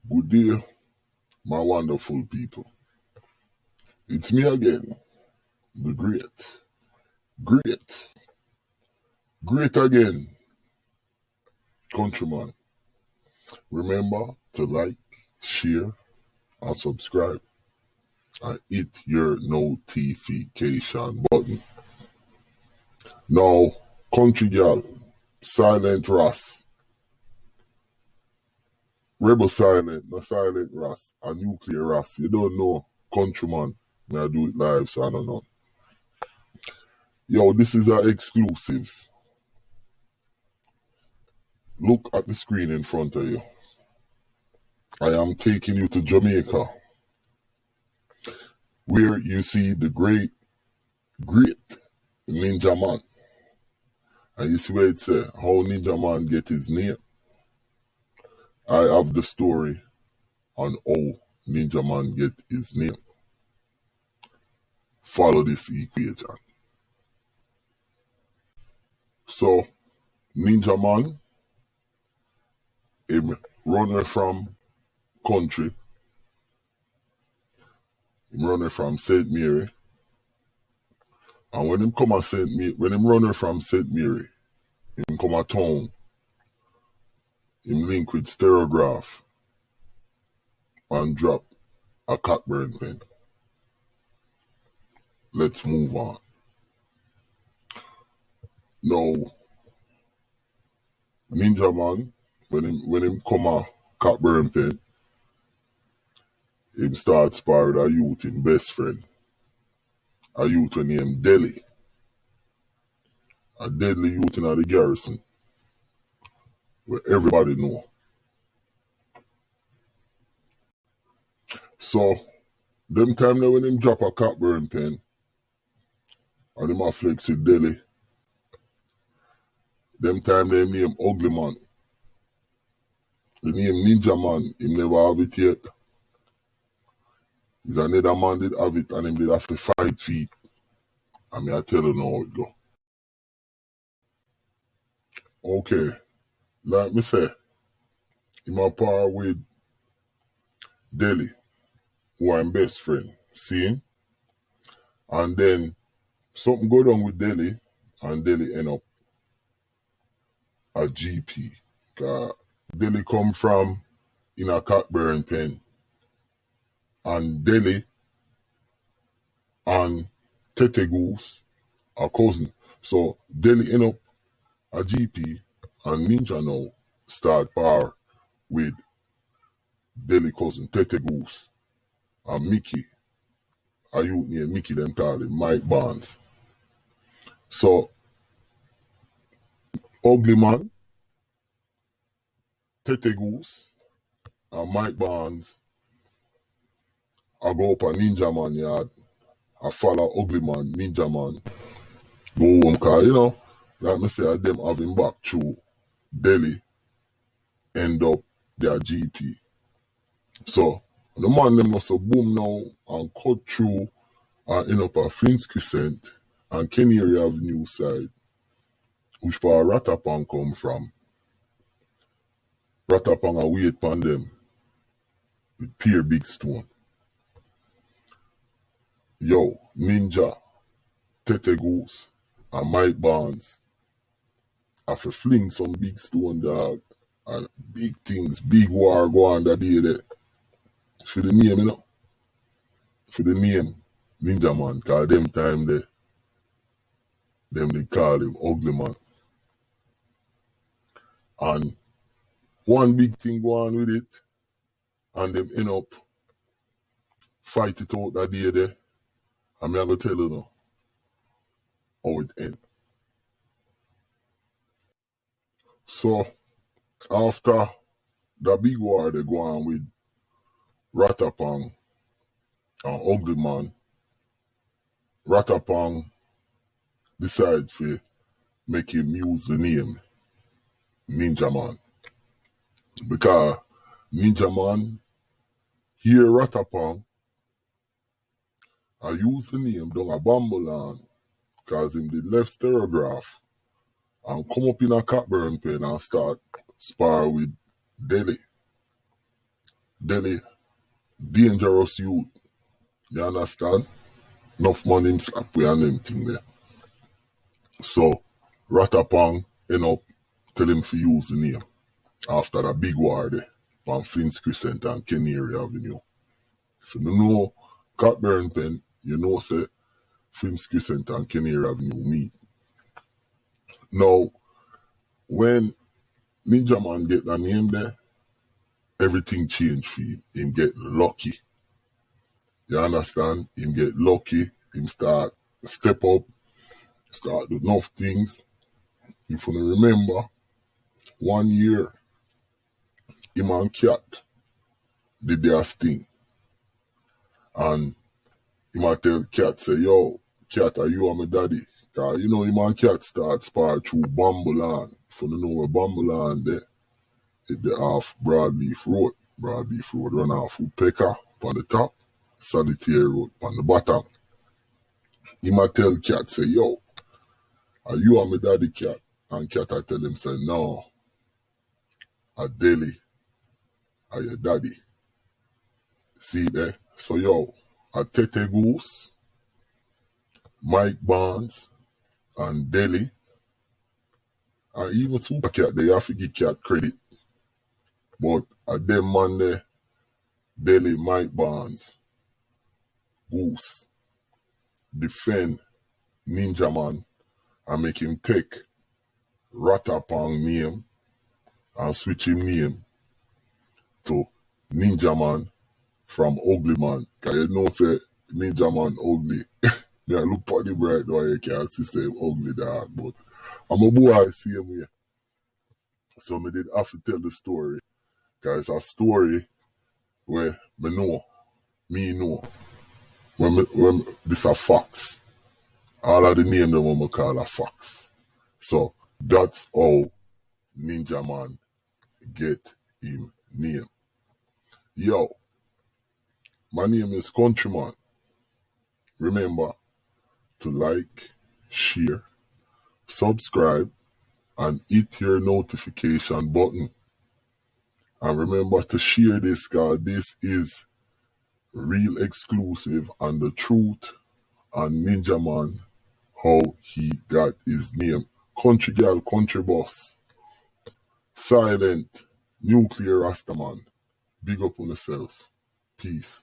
Good day, my wonderful people. It's me again, the great again, countryman. Remember to like, share, and subscribe, and hit your notification button. Now, country girl, silent Ross, rebel silent, not silent Ross, a nuclear Ross. You don't know, countryman. I do it live, so I don't know. Yo, this is an exclusive. Look at the screen in front of you. I am taking you to Jamaica, where you see the great Ninja Man. And you see where it says how Ninja Man get his name. I have the story on how Ninja Man get his name. Follow this equation. So, Ninja Man, him runner from country, him runner from St. Mary, and when him come a St. Mary, when him runner from St. Mary, him come a town, him link with Stereograph and drop a Cockburn pen. Let's move on. Now, Ninja Man, when him come a Cockburn pen, him start spar with a youth, him best friend. A youth named Delhi. A deadly youth in the garrison. Where everybody know. So, them time now when him drop a Cockburn pen, and him a flex with Delhi, them time they name Ugly Man. The name Ninja Man, him never have it yet. Is another man did have it and him did have to fight feet. I mean, I tell you now how it go. Okay, like me say, him a par with Delhi, who I'm best friend. See him? And then something go down with Delhi, and Delhi end up a GP. Delhi come from in a Cockburn pen. And Delhi and Tete Goose are cousin. So Delhi end up a GP and Ninja now start par with Delhi cousin Tete Goose and Mickey. A youth named Mickey them call him Mike Barnes. So Ugly Man, Tete Goose, and Mike Barnes I go up a Ninja Man yard. I follow Ugly Man, Ninja Man. Go home, cause like me say, them have him back through Delhi, end up their GP. So the man them must have boom now and cut through and end up at Flint's Crescent and Canary Avenue side, which for Ratapang come from. Ratapang a wait upon them with Pier Big Stone. Yo, Ninja, Tete Goose, and Mike Barnes have to fling some big stone dog and big things, big war go on that day there. For the name, For the name, Ninja Man, cause them time there, them they call him Ugly Man. And one big thing go on with it, and them end up fight it out that day there. And me I go tell you now how it end. So after the big war they go on with Ratapang and Ugly Man, Ratapang decide to make him use the name Ninja Man. Because Ninja Man hear Ratapang I use the name down a Bamboland cause him did left Stereograph and come up in a Cockburn pen and start spar with Delhi. Delhi, dangerous youth. You understand? Enough money him slap with and them thing there. So, Ratapang end up tell him to use the name after the big war there on Flint's Crescent and Canary Avenue. If you don't know Cockburn Pen, you know say Flint's Crescent and Canary Avenue meet. Now, when Ninja Man get that name there, everything changed for him. Him get lucky. You understand? Him get lucky. Him start step up, start do enough things. If you remember, 1 year, him and Cat did their sting. And him a tell Cat, say, yo, Cat, are you and my daddy? Cause you know him and Cat start spar through Bambulan. If you know where Bambulan there, it the off Broadleaf Road. Broadleaf Road run off Woodpecker on the top, Solitaire Road on the bottom. Him a tell Cat, say, yo, are you and my daddy, Cat? And Cat I tell him, say, no, a Delhi, are your daddy. See there? So yo, a Tete Goose, Mike Barnes, and Delhi, and even Super Cat, they have to give Cat credit. But at them man there, Delhi, Mike Barnes, Goose, defend Ninja Man and make him take Ratapang name and switch him name to Ninja Man from Ugly Man. Cause you know say Ninja Man ugly. Me I look at the bright though you can't see say him ugly dog, but I'm a boy see him here. So me did have to tell the story. Cause it's a story where me know. When this a facts. All of the name them what me call a facts. So that's how Ninja Man get him name. Yo, my name is Countryman. Remember to like, share, subscribe, and hit your notification button. And remember to share this, cause this is real exclusive and the truth and Ninja Man, how he got his name. Country girl, country boss. Silent, nuclear Rastaman. Big up on yourself. Peace.